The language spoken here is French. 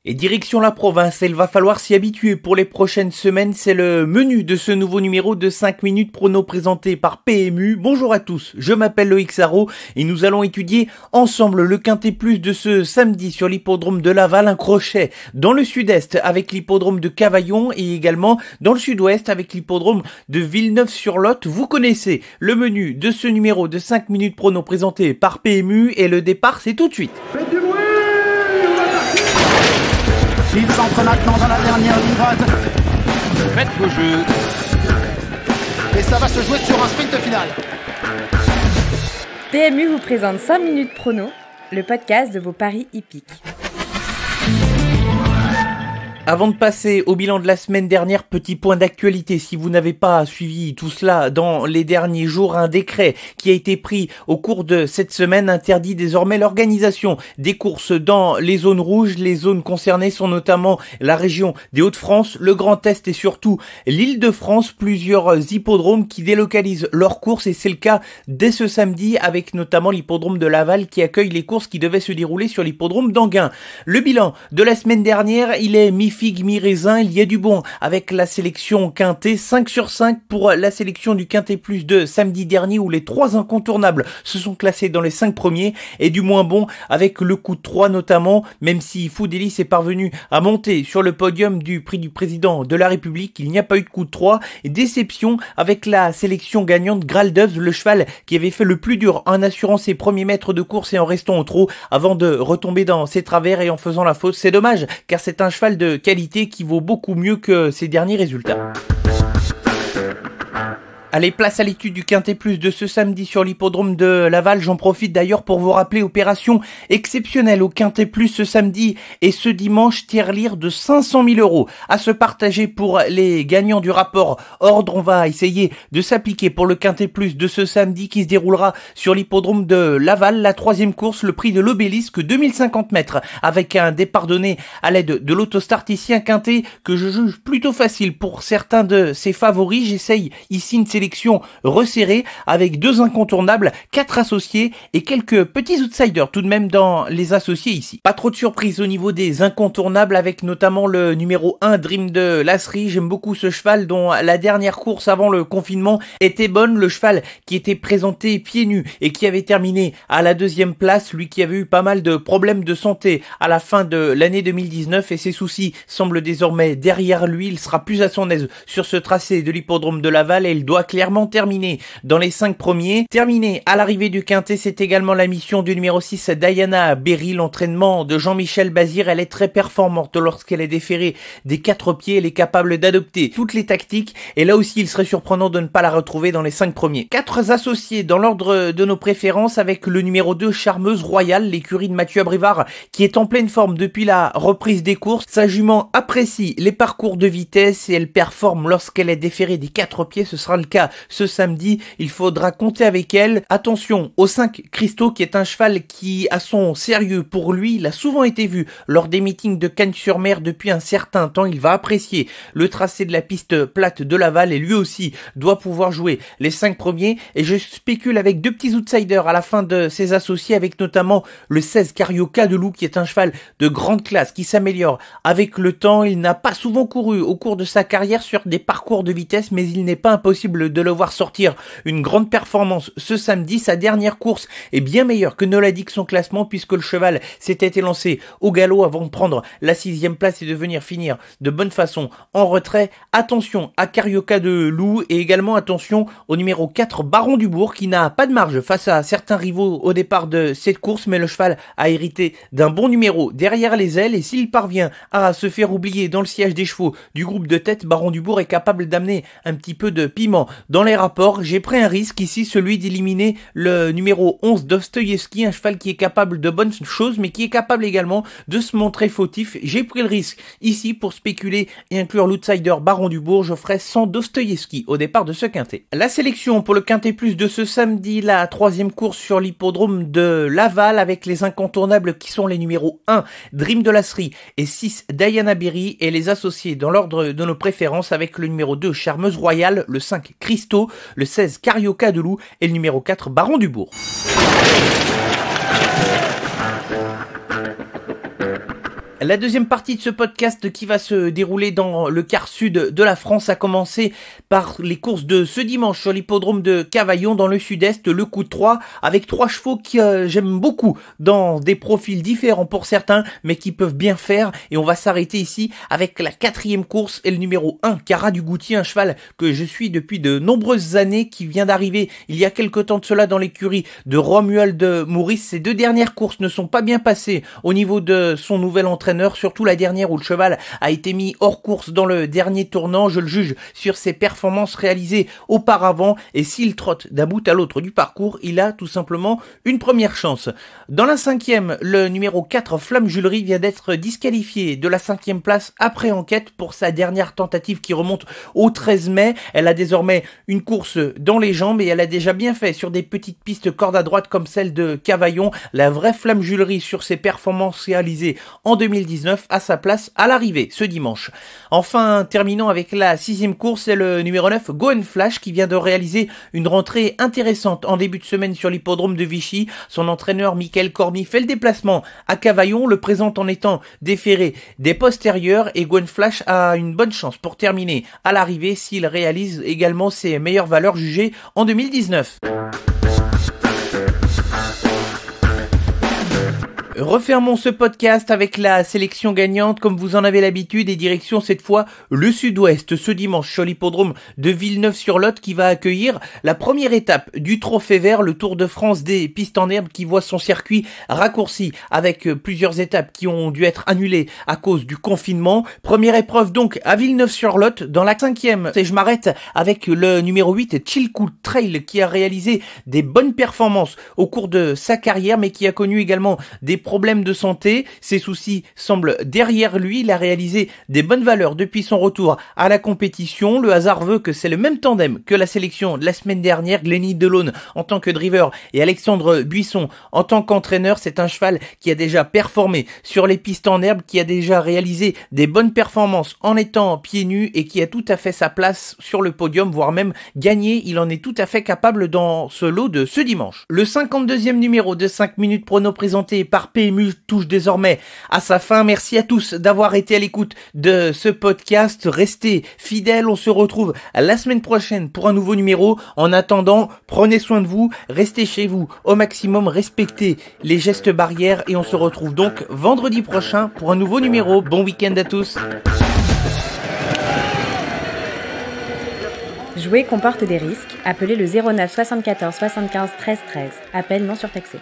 Et direction la province, il va falloir s'y habituer pour les prochaines semaines. C'est le menu de ce nouveau numéro de 5 minutes prono présenté par PMU. Bonjour à tous, je m'appelle Loïc Sarro et nous allons étudier ensemble le Quintet Plus de ce samedi sur l'hippodrome de Laval, un crochet dans le sud-est avec l'hippodrome de Cavaillon et également dans le sud-ouest avec l'hippodrome de Villeneuve-sur-Lot. Vous connaissez le menu de ce numéro de 5 minutes prono présenté par PMU et le départ c'est tout de suite. Faites du bruit! Il s'entre maintenant dans la dernière ligne droite. Faites vos jeux. Et ça va se jouer sur un sprint final. PMU vous présente 5 minutes prono, le podcast de vos paris hippiques. Avant de passer au bilan de la semaine dernière, petit point d'actualité. Si vous n'avez pas suivi tout cela dans les derniers jours, un décret qui a été pris au cours de cette semaine interdit désormais l'organisation des courses dans les zones rouges. Les zones concernées sont notamment la région des Hauts-de-France, le Grand Est et surtout l'Île-de-France. Plusieurs hippodromes qui délocalisent leurs courses et c'est le cas dès ce samedi avec notamment l'hippodrome de Laval qui accueille les courses qui devaient se dérouler sur l'hippodrome d'Anguin. Le bilan de la semaine dernière, il est mi-figue, mi-raisin, il y a du bon avec la sélection Quintet, 5 sur 5 pour la sélection du Quintet Plus de samedi dernier où les 3 incontournables se sont classés dans les 5 premiers et du moins bon avec le coup de 3 notamment, même si Foudelis est parvenu à monter sur le podium du prix du président de la République, il n'y a pas eu de coup de 3 et déception avec la sélection gagnante Graldus, le cheval qui avait fait le plus dur en assurant ses premiers mètres de course et en restant au trot avant de retomber dans ses travers et en faisant la faute. C'est dommage car c'est un cheval de qualité qui vaut beaucoup mieux que ses derniers résultats. Allez, place à l'étude du Quintet Plus de ce samedi sur l'hippodrome de Laval. J'en profite d'ailleurs pour vous rappeler opération exceptionnelle au Quintet Plus ce samedi et ce dimanche, tirelire de 500 000 € à se partager pour les gagnants du rapport ordre. On va essayer de s'appliquer pour le Quintet Plus de ce samedi qui se déroulera sur l'hippodrome de Laval. La 3e course, le prix de l'Obélisque, 2050 mètres avec un départ donné à l'aide de l'autostart. Ici un Quintet que je juge plutôt facile pour certains de ses favoris. J'essaye ici une sélection resserrée avec 2 incontournables, 4 associés et quelques petits outsiders tout de même dans les associés ici. Pas trop de surprises au niveau des incontournables avec notamment le numéro 1 Dream de Lasserie. J'aime beaucoup ce cheval dont la dernière course avant le confinement était bonne. Le cheval qui était présenté pieds nus et qui avait terminé à la 2e place, lui qui avait eu pas mal de problèmes de santé à la fin de l'année 2019 et ses soucis semblent désormais derrière lui. Il sera plus à son aise sur ce tracé de l'hippodrome de Laval et il doit clairement terminé dans les 5 premiers. Terminé à l'arrivée du Quintet, c'est également la mission du numéro 6 Diana Berry, l'entraînement de Jean-Michel Bazir. Elle est très performante lorsqu'elle est déférée des 4 pieds. Elle est capable d'adopter toutes les tactiques et là aussi il serait surprenant de ne pas la retrouver dans les 5 premiers. 4 associés dans l'ordre de nos préférences avec le numéro 2 Charmeuse Royale, l'écurie de Mathieu Abrivard qui est en pleine forme depuis la reprise des courses. Sa jument apprécie les parcours de vitesse et elle performe lorsqu'elle est déférée des 4 pieds. Ce sera le cas ce samedi, il faudra compter avec elle. Attention au 5 Christo qui est un cheval qui a son sérieux pour lui. Il a souvent été vu lors des meetings de Cagnes-sur-Mer depuis un certain temps. Il va apprécier le tracé de la piste plate de Laval et lui aussi doit pouvoir jouer les 5 premiers. Et je spécule avec 2 petits outsiders à la fin de ses associés avec notamment le 16 Carioca de Loup qui est un cheval de grande classe qui s'améliore avec le temps. Il n'a pas souvent couru au cours de sa carrière sur des parcours de vitesse mais il n'est pas impossible de le voir sortir une grande performance ce samedi. Sa dernière course est bien meilleure que ne l'indique son classement puisque le cheval s'était élancé au galop avant de prendre la 6e place et de venir finir de bonne façon en retrait. Attention à Carioca de Loup et également attention au numéro 4 Baron du Bourg qui n'a pas de marge face à certains rivaux au départ de cette course mais le cheval a hérité d'un bon numéro derrière les ailes et s'il parvient à se faire oublier dans le siège des chevaux du groupe de tête, Baron du Bourg est capable d'amener un petit peu de piment dans les rapports. J'ai pris un risque ici, celui d'éliminer le numéro 11 Dostoïevski, un cheval qui est capable de bonnes choses mais qui est capable également de se montrer fautif. J'ai pris le risque ici pour spéculer et inclure l'outsider Baron du Bourg. Je ferai sans Dostoïevski au départ de ce Quintet. La sélection pour le Quintet Plus de ce samedi, la 3e course sur l'hippodrome de Laval avec les incontournables qui sont les numéros 1 Dream de Lasserie et 6 Diana Berry et les associés dans l'ordre de nos préférences avec le numéro 2 Charmeuse Royale, le 5 Christo, le 16 Carioca de Loup et le numéro 4 Baron du Bourg. La deuxième partie de ce podcast qui va se dérouler dans le quart sud de la France a commencé par les courses de ce dimanche sur l'hippodrome de Cavaillon dans le sud-est, le coup de 3 avec 3 chevaux que j'aime beaucoup dans des profils différents pour certains mais qui peuvent bien faire, et on va s'arrêter ici avec la 4e course et le numéro 1, Cara du Goutier, un cheval que je suis depuis de nombreuses années, qui vient d'arriver il y a quelque temps de cela dans l'écurie de Romuald Maurice. Ces 2 dernières courses ne sont pas bien passées au niveau de son nouvel entraîneur, surtout la dernière où le cheval a été mis hors course dans le dernier tournant. Je le juge sur ses performances réalisées auparavant, et s'il trotte d'un bout à l'autre du parcours, il a tout simplement une première chance. Dans la 5e, le numéro 4, Flamme Julerie, vient d'être disqualifié de la 5e place après enquête pour sa dernière tentative qui remonte au 13 mai. Elle a désormais une course dans les jambes et elle a déjà bien fait sur des petites pistes corde à droite comme celle de Cavaillon. La vraie Flamme Julerie sur ses performances réalisées en 2019 à sa place à l'arrivée ce dimanche. Enfin, terminons avec la 6e course, c'est le numéro 9, Go & Flash, qui vient de réaliser une rentrée intéressante en début de semaine sur l'hippodrome de Vichy. Son entraîneur Michael Cormy fait le déplacement à Cavaillon, le présente en étant déféré des postérieurs, et Go & Flash a une bonne chance pour terminer à l'arrivée s'il réalise également ses meilleures valeurs jugées en 2019. Refermons ce podcast avec la sélection gagnante comme vous en avez l'habitude, et direction cette fois le sud-ouest ce dimanche sur l'hippodrome de Villeneuve-sur-Lot, qui va accueillir la première étape du Trophée Vert, le Tour de France des pistes en herbe, qui voit son circuit raccourci avec plusieurs étapes qui ont dû être annulées à cause du confinement. Première épreuve donc à Villeneuve-sur-Lot. Dans la 5e, je m'arrête avec le numéro 8, Chilkoot Trail, qui a réalisé des bonnes performances au cours de sa carrière mais qui a connu également des problèmes de santé. Ses soucis semblent derrière lui. Il a réalisé des bonnes valeurs depuis son retour à la compétition. Le hasard veut que c'est le même tandem que la sélection de la semaine dernière, Glenny Delaune en tant que driver et Alexandre Buisson en tant qu'entraîneur. C'est un cheval qui a déjà performé sur les pistes en herbe, qui a déjà réalisé des bonnes performances en étant pieds nus et qui a tout à fait sa place sur le podium, voire même gagné. Il en est tout à fait capable dans ce lot de ce dimanche. Le 52e numéro de 5 minutes prono présenté par PMU touche désormais à sa fin. Merci à tous d'avoir été à l'écoute de ce podcast. Restez fidèles, on se retrouve la semaine prochaine pour un nouveau numéro. En attendant, prenez soin de vous, restez chez vous au maximum, respectez les gestes barrières, et on se retrouve donc vendredi prochain pour un nouveau numéro. Bon week-end à tous. Jouer comporte des risques. Appelez le 09 74 75 13 13. Appel non surtaxé.